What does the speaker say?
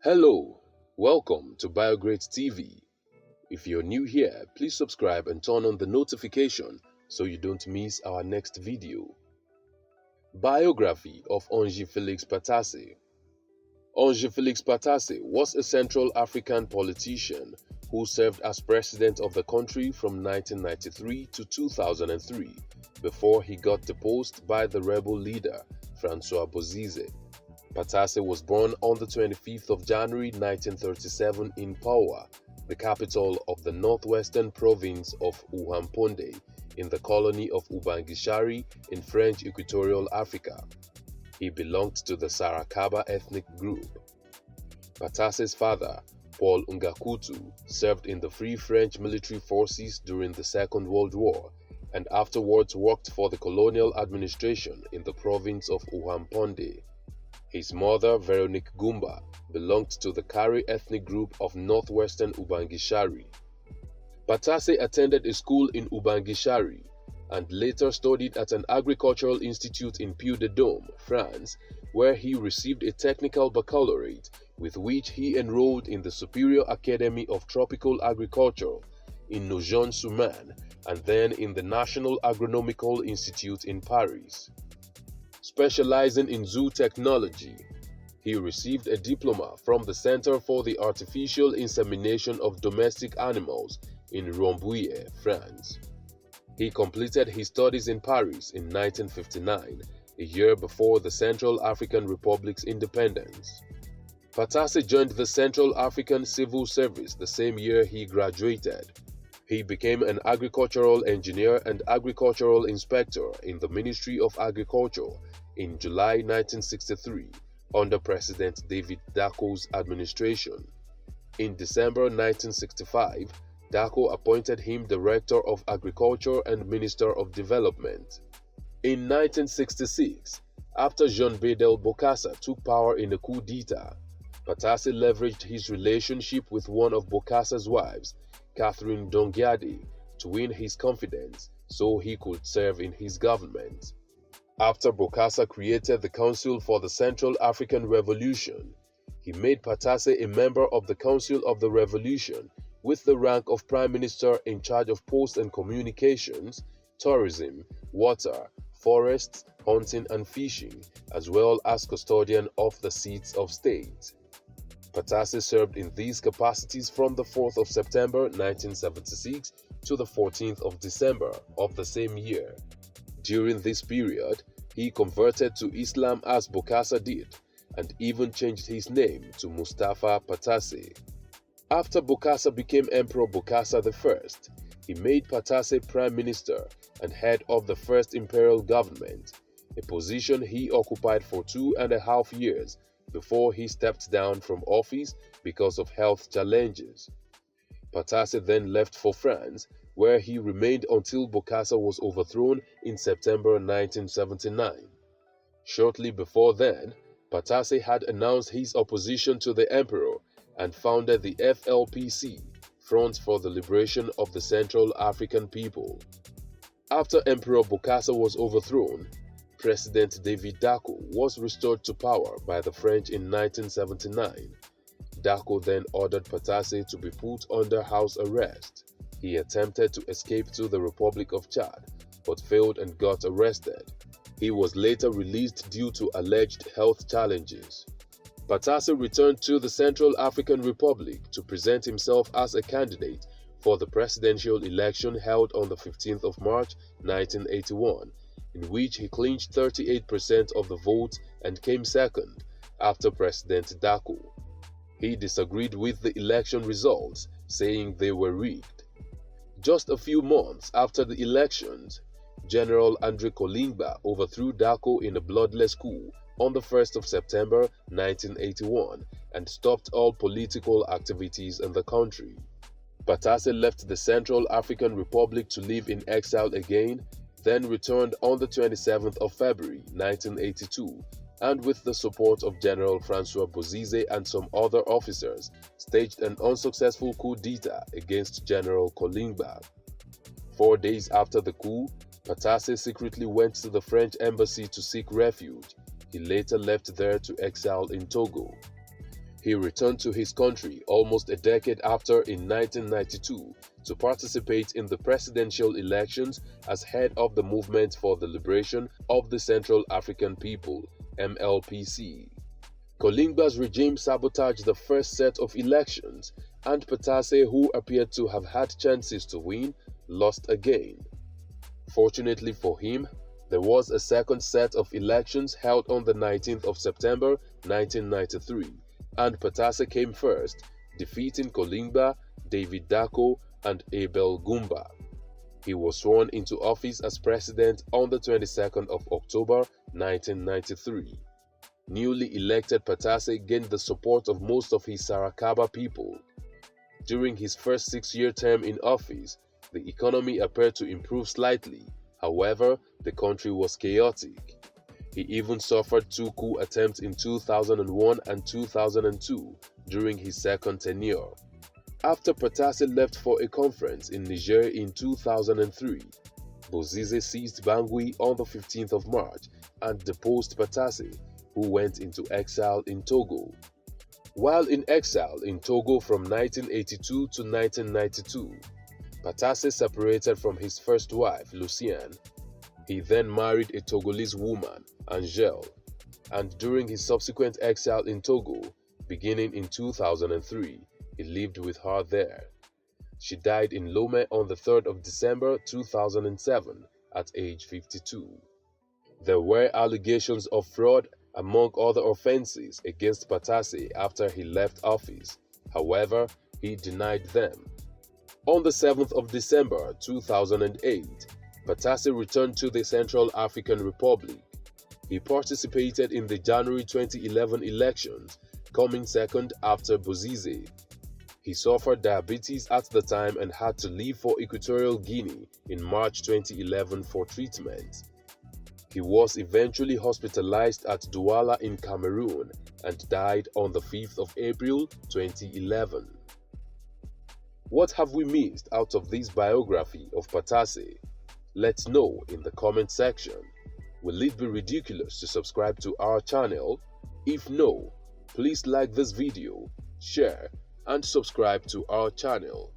Hello, welcome to BioGreat TV. If you're new here, please subscribe and turn on the notification so you don't miss our next video. Biography of Ange-Félix Patassé. Ange-Félix Patassé was a Central African politician who served as president of the country from 1993 to 2003 before he got deposed by the rebel leader François Bozizé. Patassé was born on the 25th of January 1937 in Paoua, the capital of the northwestern province of Ouham-Pondé in the colony of Ubangishari in French Equatorial Africa. He belonged to the Sarakaba ethnic group. Patassé's father, Paul Ngakutu, served in the Free French military forces during the Second World War and afterwards worked for the colonial administration in the province of Ouham-Pondé. His mother, Veronique Gumba, belonged to the Kari ethnic group of northwestern Ubangishari. Patassé attended a school in Ubangishari and later studied at an agricultural institute in Puy-de-Dôme, France, where he received a technical baccalaureate with which he enrolled in the Superior Academy of Tropical Agriculture in Nogent-sur-Marne and then in the National Agronomical Institute in Paris. Specializing in zoo technology, he received a diploma from the Center for the Artificial Insemination of Domestic Animals in Rambouillet, France. He completed his studies in Paris in 1959, a year before the Central African Republic's independence. Patassé joined the Central African Civil Service the same year he graduated. He became an agricultural engineer and agricultural inspector in the Ministry of Agriculture in July 1963 under President David Dako's administration. In December 1965, Dako appointed him Director of Agriculture and Minister of Development. In 1966, after Jean-Bédel Bokassa took power in a coup d'etat, Patassé leveraged his relationship with one of Bokassa's wives, Catherine Dongiadi, to win his confidence so he could serve in his government. After Bokassa created the Council for the Central African Revolution, he made Patassé a member of the Council of the Revolution with the rank of Prime Minister in charge of posts and communications, tourism, water, forests, hunting and fishing, as well as custodian of the seats of state. Patassé served in these capacities from the 4th of September 1976 to the 14th of December of the same year. During this period, he converted to Islam as Bokassa did, and even changed his name to Mustafa Patassé. After Bokassa became Emperor Bokassa I, he made Patassé Prime Minister and head of the First Imperial Government, a position he occupied for 2.5 years before he stepped down from office because of health challenges. Patassé then left for France, where he remained until Bokassa was overthrown in September 1979. Shortly before then, Patassé had announced his opposition to the emperor and founded the FLPC, Front for the Liberation of the Central African People. After Emperor Bokassa was overthrown, President David Dako was restored to power by the French in 1979. Dako then ordered Patassé to be put under house arrest. He attempted to escape to the Republic of Chad, but failed and got arrested. He was later released due to alleged health challenges. Patassé returned to the Central African Republic to present himself as a candidate for the presidential election held on the 15th of March 1981, in which he clinched 38% of the votes and came second after President Dako. He disagreed with the election results, saying they were rigged. Just a few months after the elections, General André Kolingba overthrew Dako in a bloodless coup on the 1st of September 1981 and stopped all political activities in the country. Patassé left the Central African Republic to live in exile again, then returned on the 27th of February 1982 and with the support of General François Bozizé and some other officers, staged an unsuccessful coup d'etat against General Kolingba. 4 days after the coup, Patassé secretly went to the French embassy to seek refuge. He later left there to exile in Togo. He returned to his country almost a decade after in 1992 to participate in the presidential elections as head of the Movement for the Liberation of the Central African People (MLPC). Kolingba's regime sabotaged the first set of elections, and Patassé, who appeared to have had chances to win, lost again. Fortunately for him, there was a second set of elections held on the 19th of September 1993, and Patassé came first, defeating Kolingba, David Dako, and Abel Gumba. He was sworn into office as president on the 22nd of October 1993. Newly elected Patassé gained the support of most of his Sarakaba people. During his first 6-year term in office, the economy appeared to improve slightly. However, the country was chaotic. He even suffered 2 coup attempts in 2001 and 2002 during his second tenure. After Patassé left for a conference in Niger in 2003, Bozizé seized Bangui on the 15th of March and deposed Patassé, who went into exile in Togo. While in exile in Togo from 1982 to 1992, Patassé separated from his first wife, Lucienne. He then married a Togolese woman, Angèle, and during his subsequent exile in Togo, beginning in 2003, he lived with her there. She died in Lomé on the 3rd of December 2007 at age 52. There were allegations of fraud among other offenses against Patassé after he left office. However, he denied them. On the 7th of December 2008, Patassé returned to the Central African Republic. He participated in the January 2011 elections, coming second after Bozizé. He suffered diabetes at the time and had to leave for Equatorial Guinea in March 2011 for treatment. He was eventually hospitalized at Douala in Cameroon and died on the 5th of April 2011. What have we missed out of this biography of Patassé? Let's know in the comment section. Will it be ridiculous to subscribe to our channel? If no, please like this video, share, and subscribe to our channel.